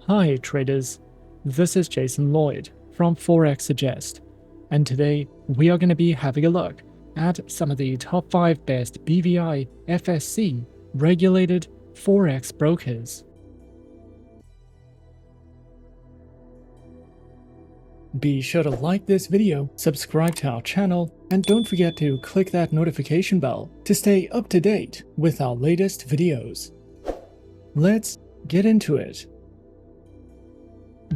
Hi traders, this is Jason Lloyd from Forexsuggest, and today we are going to be having a look at some of the top 5 best BVIFSC Regulated Forex brokers. Be sure to like this video, subscribe to our channel, and don't forget to click that notification bell to stay up to date with our latest videos. Let's get into it.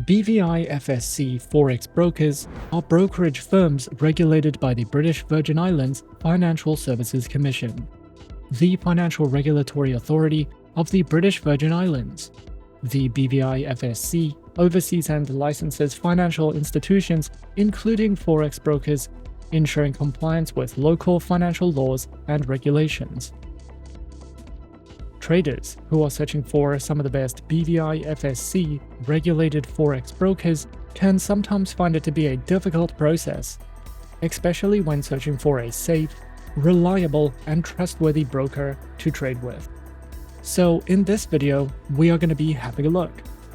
BVIFSC Forex brokers are brokerage firms regulated by the British Virgin Islands Financial Services Commission, the financial regulatory authority of the British Virgin Islands. The BVIFSC oversees and licenses financial institutions, including forex brokers, ensuring compliance with local financial laws and regulations. Traders who are searching for some of the best BVIFSC regulated forex brokers can sometimes find it to be a difficult process, especially when searching for a safe, reliable, and trustworthy broker to trade with. So in this video, we are going to be having a look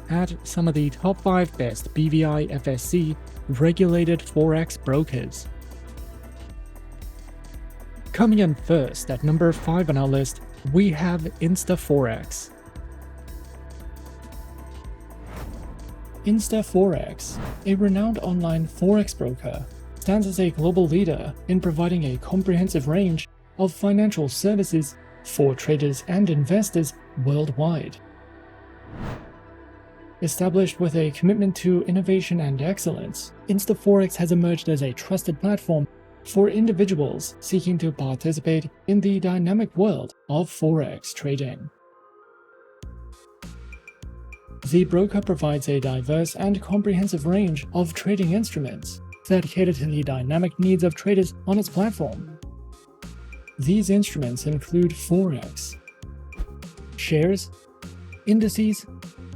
at some of the top 5 best BVIFSC regulated forex brokers. Coming in first at number 5 on our list, we have InstaForex. InstaForex, a renowned online forex broker, stands as a global leader in providing a comprehensive range of financial services for traders and investors worldwide. Established with a commitment to innovation and excellence, InstaForex has emerged as a trusted platform for individuals seeking to participate in the dynamic world of forex trading. The broker provides a diverse and comprehensive range of trading instruments that cater to the dynamic needs of traders on its platform. These instruments include forex, shares, indices,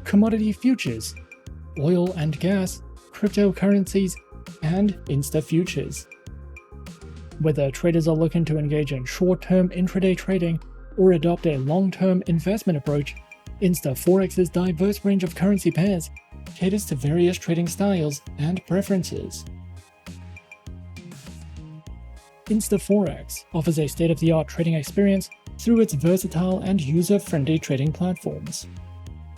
commodity futures, oil and gas, cryptocurrencies, and Insta futures. Whether traders are looking to engage in short-term intraday trading or adopt a long-term investment approach, InstaForex's diverse range of currency pairs caters to various trading styles and preferences. InstaForex offers a state-of-the-art trading experience through its versatile and user-friendly trading platforms,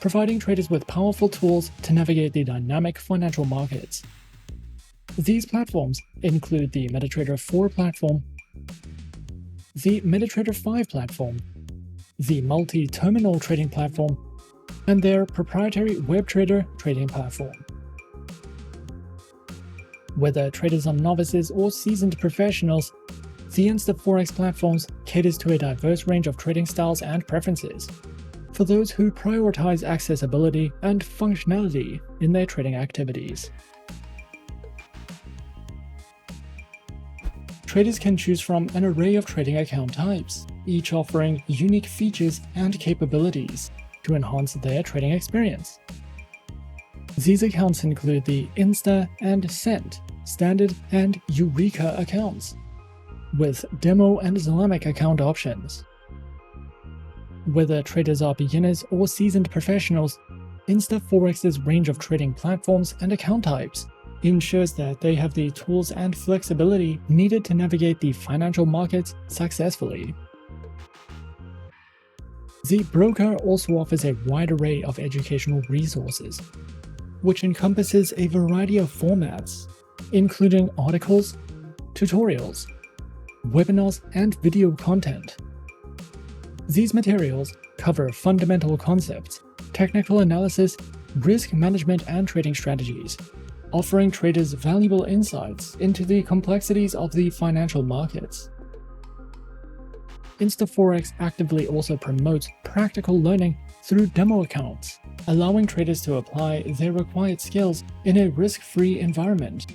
providing traders with powerful tools to navigate the dynamic financial markets. These platforms include the MetaTrader 4 platform, the MetaTrader 5 platform, the multi-terminal trading platform, and their proprietary WebTrader trading platform. Whether traders are novices or seasoned professionals, the InstaForex platforms caters to a diverse range of trading styles and preferences for those who prioritize accessibility and functionality in their trading activities. Traders can choose from an array of trading account types, each offering unique features and capabilities to enhance their trading experience. These accounts include the Insta and Cent, Standard and Eureka accounts, with Demo and Islamic account options. Whether traders are beginners or seasoned professionals, InstaForex's range of trading platforms and account types ensures that they have the tools and flexibility needed to navigate the financial markets successfully. The broker also offers a wide array of educational resources, which encompasses a variety of formats, including articles, tutorials, webinars, and video content. These materials cover fundamental concepts, technical analysis, risk management, and trading strategies, offering traders valuable insights into the complexities of the financial markets. InstaForex actively also promotes practical learning through demo accounts, allowing traders to apply their required skills in a risk-free environment.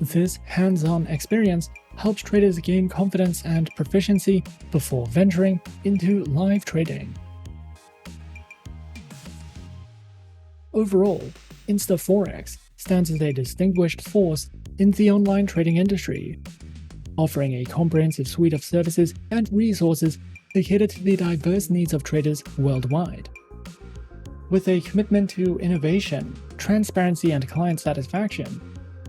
This hands-on experience helps traders gain confidence and proficiency before venturing into live trading. Overall, InstaForex stands as a distinguished force in the online trading industry, offering a comprehensive suite of services and resources to cater to the diverse needs of traders worldwide. With a commitment to innovation, transparency, and client satisfaction,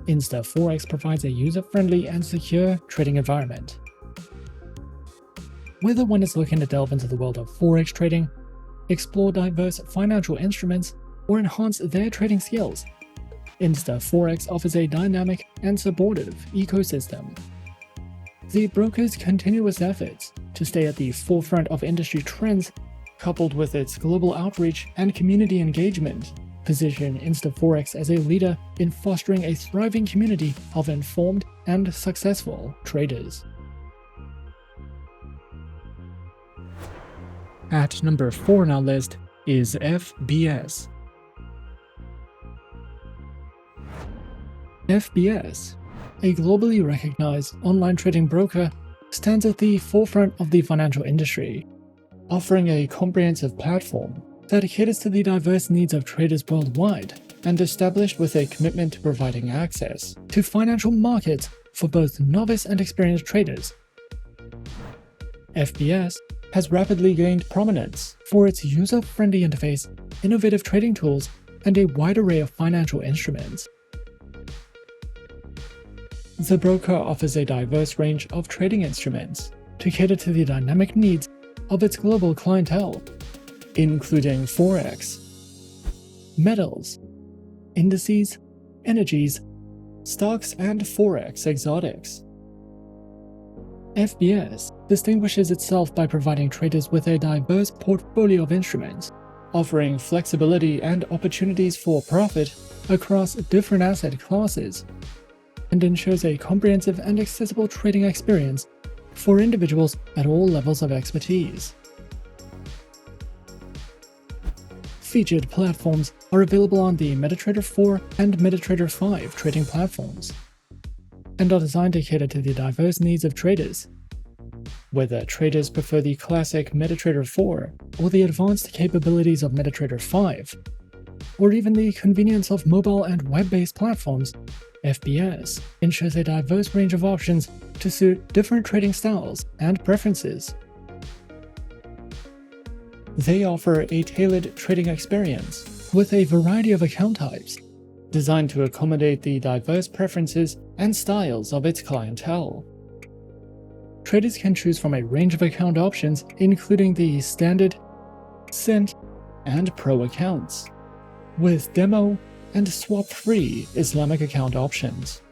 InstaForex provides a user-friendly and secure trading environment. Whether one is looking to delve into the world of Forex trading, explore diverse financial instruments, or enhance their trading skills, InstaForex offers a dynamic and supportive ecosystem. The broker's continuous efforts to stay at the forefront of industry trends, coupled with its global outreach and community engagement, position InstaForex as a leader in fostering a thriving community of informed and successful traders. At number 4 on our list is FBS. FBS, a globally recognized online trading broker, stands at the forefront of the financial industry, offering a comprehensive platform that caters to the diverse needs of traders worldwide and established with a commitment to providing access to financial markets for both novice and experienced traders. FBS has rapidly gained prominence for its user-friendly interface, innovative trading tools, and a wide array of financial instruments. The broker offers a diverse range of trading instruments to cater to the dynamic needs of its global clientele, including Forex, metals, indices, energies, stocks, and Forex exotics. FBS distinguishes itself by providing traders with a diverse portfolio of instruments, offering flexibility and opportunities for profit across different asset classes, and ensures a comprehensive and accessible trading experience for individuals at all levels of expertise. Featured platforms are available on the MetaTrader 4 and MetaTrader 5 trading platforms, and are designed to cater to the diverse needs of traders. Whether traders prefer the classic MetaTrader 4 or the advanced capabilities of MetaTrader 5, or even the convenience of mobile and web-based platforms, FBS ensures a diverse range of options to suit different trading styles and preferences. They offer a tailored trading experience with a variety of account types, designed to accommodate the diverse preferences and styles of its clientele. Traders can choose from a range of account options, including the Standard, Cent, and Pro accounts, with demo and swap-free Islamic account options.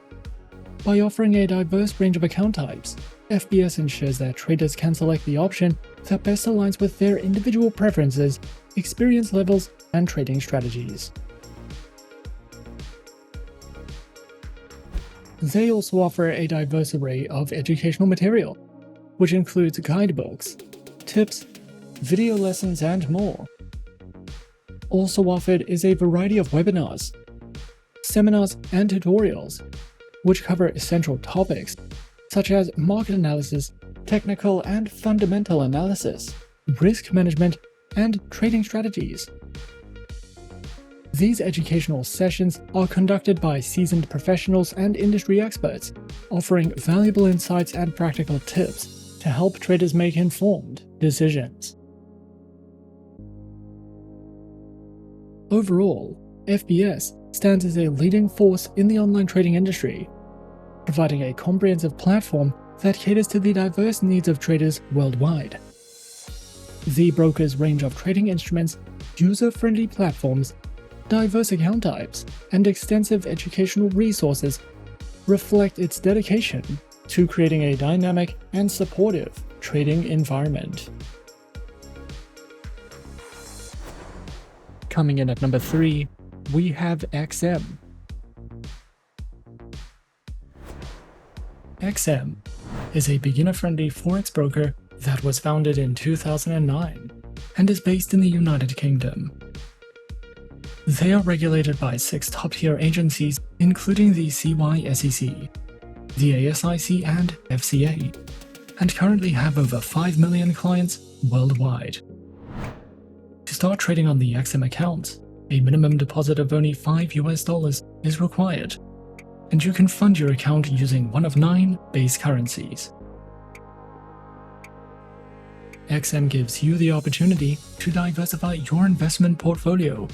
By offering a diverse range of account types, FBS ensures that traders can select the option that best aligns with their individual preferences, experience levels, and trading strategies. They also offer a diverse array of educational material, which includes guidebooks, tips, video lessons, and more. Also offered is a variety of webinars, seminars, and tutorials, which cover essential topics such as market analysis, technical and fundamental analysis, risk management, and trading strategies. These educational sessions are conducted by seasoned professionals and industry experts, offering valuable insights and practical tips to help traders make informed decisions. Overall, FBS stands as a leading force in the online trading industry, providing a comprehensive platform that caters to the diverse needs of traders worldwide. The broker's range of trading instruments, user-friendly platforms, diverse account types, and extensive educational resources reflect its dedication to creating a dynamic and supportive trading environment. Coming in at number 3, we have XM. XM is a beginner-friendly Forex broker that was founded in 2009 and is based in the United Kingdom. They are regulated by 6 top-tier agencies, including the CYSEC, the ASIC, and FCA, and currently have over 5 million clients worldwide. To start trading on the XM account, a minimum deposit of only $5 is required, and you can fund your account using one of 9 base currencies. XM gives you the opportunity to diversify your investment portfolio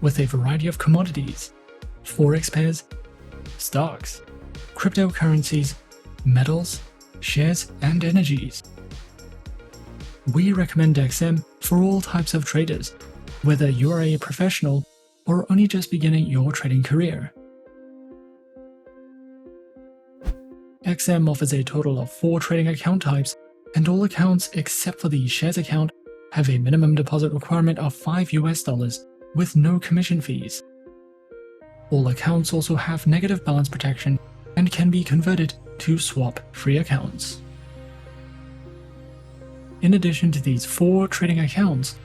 with a variety of commodities, forex pairs, stocks, cryptocurrencies, metals, shares, and energies. We recommend XM for all types of traders, whether you're a professional or only just beginning your trading career. XM offers a total of 4 trading account types, and all accounts except for the shares account have a minimum deposit requirement of $5 with no commission fees. All accounts also have negative balance protection and can be converted to swap-free accounts. In addition to these 4 trading accounts,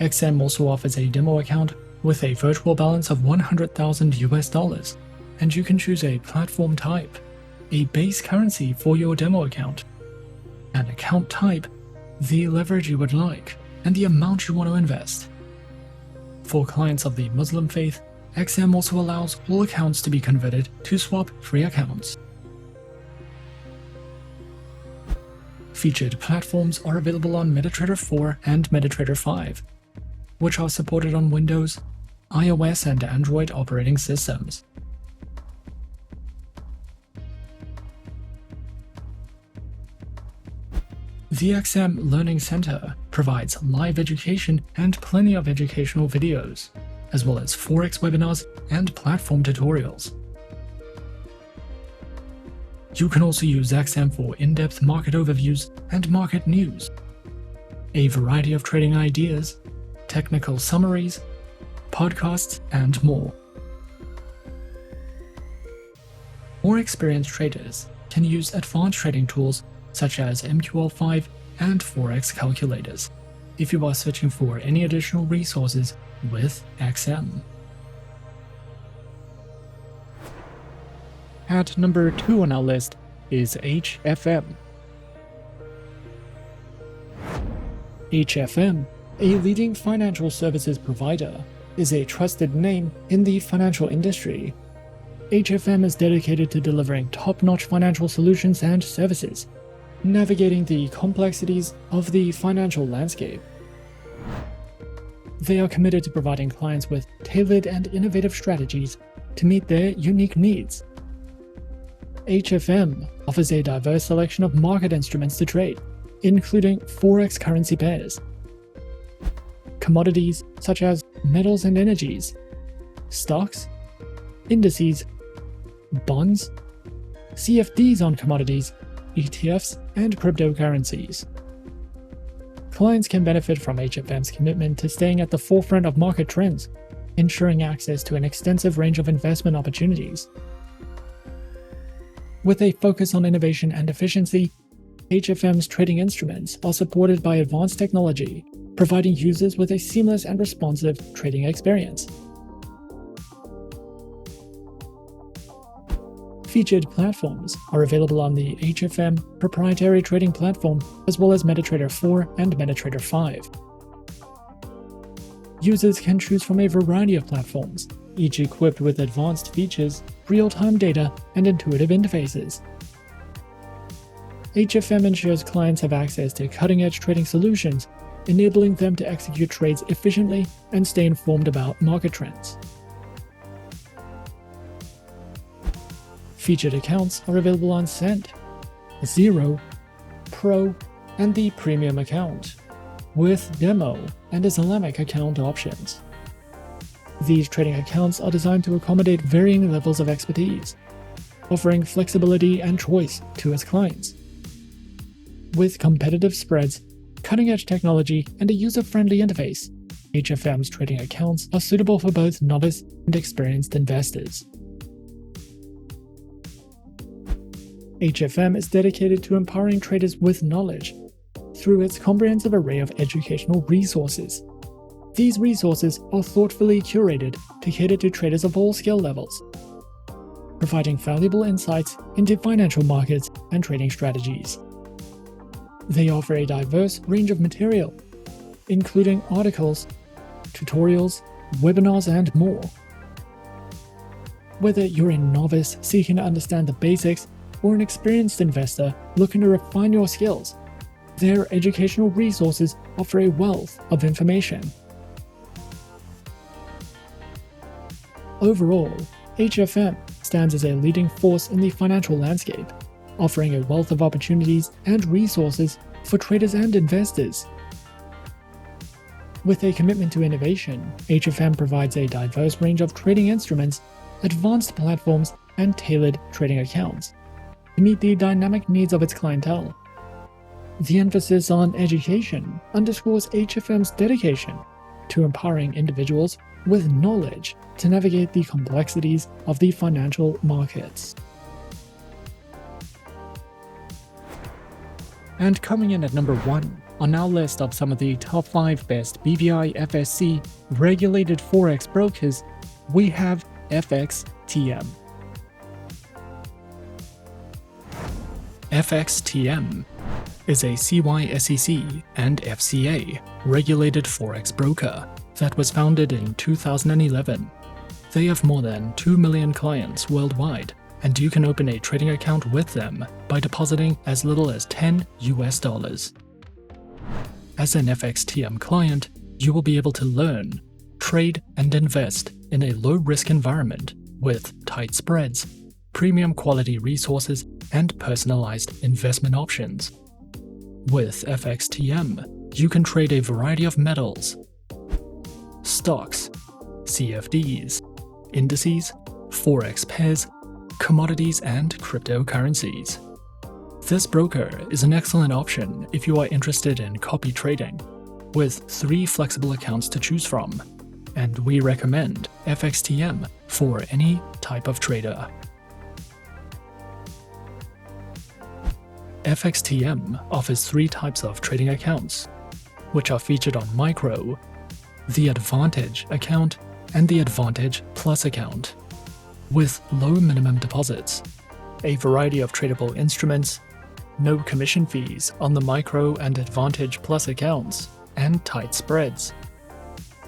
XM also offers a demo account with a virtual balance of $100,000, and you can choose a platform type, a base currency for your demo account, an account type, the leverage you would like, and the amount you want to invest. For clients of the Muslim faith, XM also allows all accounts to be converted to swap-free accounts. Featured platforms are available on MetaTrader 4 and MetaTrader 5, which are supported on Windows, iOS, and Android operating systems. The XM Learning Center provides live education and plenty of educational videos, as well as Forex webinars and platform tutorials. You can also use XM for in-depth market overviews and market news, a variety of trading ideas, technical summaries, podcasts, and more. More experienced traders can use advanced trading tools such as MQL5 and Forex calculators if you are searching for any additional resources with XM. At number 2 on our list is HFM. HFM, a leading financial services provider, is a trusted name in the financial industry. HFM is dedicated to delivering top-notch financial solutions and services, navigating the complexities of the financial landscape. They are committed to providing clients with tailored and innovative strategies to meet their unique needs. HFM offers a diverse selection of market instruments to trade, including Forex currency pairs, commodities such as metals and energies, stocks, indices, bonds, CFDs on commodities, ETFs, and cryptocurrencies. Clients can benefit from HFM's commitment to staying at the forefront of market trends, ensuring access to an extensive range of investment opportunities. With a focus on innovation and efficiency, HFM's trading instruments are supported by advanced technology, providing users with a seamless and responsive trading experience. Featured platforms are available on the HFM proprietary trading platform, as well as MetaTrader 4 and MetaTrader 5. Users can choose from a variety of platforms, each equipped with advanced features, real-time data, and intuitive interfaces. HFM ensures clients have access to cutting-edge trading solutions, enabling them to execute trades efficiently and stay informed about market trends. Featured accounts are available on Cent, Zero, Pro, and the Premium account, with Demo and Islamic account options. These trading accounts are designed to accommodate varying levels of expertise, offering flexibility and choice to its clients. With competitive spreads, cutting-edge technology, and a user-friendly interface, HFM's trading accounts are suitable for both novice and experienced investors. HFM is dedicated to empowering traders with knowledge through its comprehensive array of educational resources. These resources are thoughtfully curated to cater to traders of all skill levels, providing valuable insights into financial markets and trading strategies. They offer a diverse range of material, including articles, tutorials, webinars, and more. Whether you're a novice seeking to understand the basics or an experienced investor looking to refine your skills, Their educational resources offer a wealth of information. Overall, HFM stands as a leading force in the financial landscape, offering a wealth of opportunities and resources for traders and investors. With a commitment to innovation, HFM provides a diverse range of trading instruments, advanced platforms, and tailored trading accounts to meet the dynamic needs of its clientele. The emphasis on education underscores HFM's dedication to empowering individuals with knowledge to navigate the complexities of the financial markets. And coming in at number 1 on our list of some of the top 5 best BVIFSC regulated forex brokers, we have FXTM. FXTM is a CYSEC and FCA regulated forex broker that was founded in 2011. They have more than 2 million clients worldwide, and you can open a trading account with them by depositing as little as $10 US. As an FXTM client, you will be able to learn, trade, and invest in a low-risk environment with tight spreads, premium quality resources, and personalized investment options. With FXTM, you can trade a variety of metals, stocks, CFDs, indices, forex pairs, commodities, and cryptocurrencies. This broker is an excellent option if you are interested in copy trading, with 3 flexible accounts to choose from, and we recommend FXTM for any type of trader. FXTM offers 3 types of trading accounts, which are featured on Micro, the Advantage account, and the Advantage Plus account, with low minimum deposits, a variety of tradable instruments, no commission fees on the Micro and Advantage Plus accounts, and tight spreads.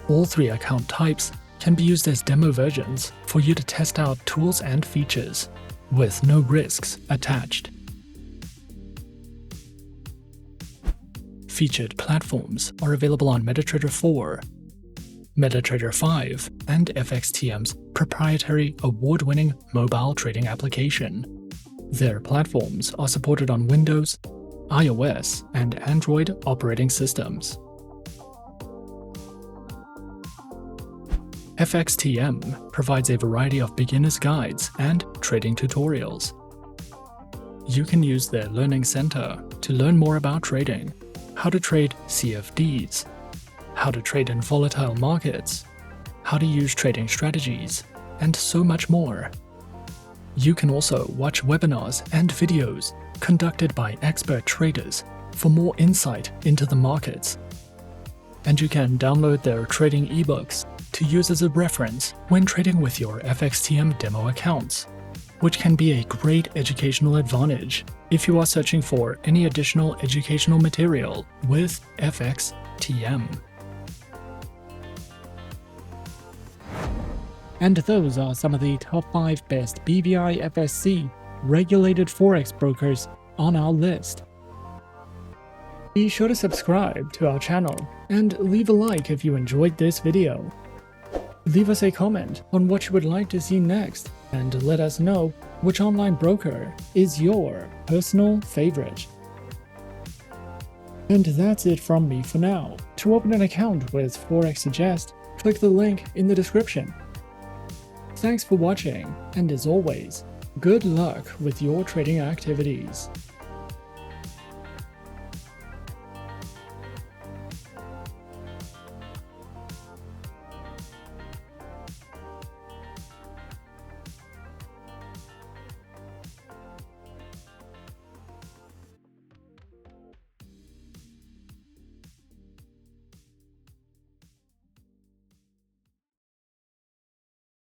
All 3 account types can be used as demo versions for you to test out tools and features, with no risks attached. Featured platforms are available on MetaTrader 4, MetaTrader 5, and FXTM's proprietary award-winning mobile trading application. Their platforms are supported on Windows, iOS, and Android operating systems. FXTM provides a variety of beginner's guides and trading tutorials. You can use their Learning Center to learn more about trading, how to trade CFDs, how to trade in volatile markets, how to use trading strategies, and so much more. You can also watch webinars and videos conducted by expert traders for more insight into the markets. And you can download their trading ebooks to use as a reference when trading with your FXTM demo accounts, which can be a great educational advantage if you are searching for any additional educational material with FXTM. And those are some of the top 5 best BVIFSC regulated forex brokers on our list. Be sure to subscribe to our channel and leave a like if you enjoyed this video. Leave us a comment on what you would like to see next, and let us know which online broker is your personal favorite. And that's it from me for now. To open an account with Forexsuggest, click the link in the description. Thanks for watching, and as always, good luck with your trading activities.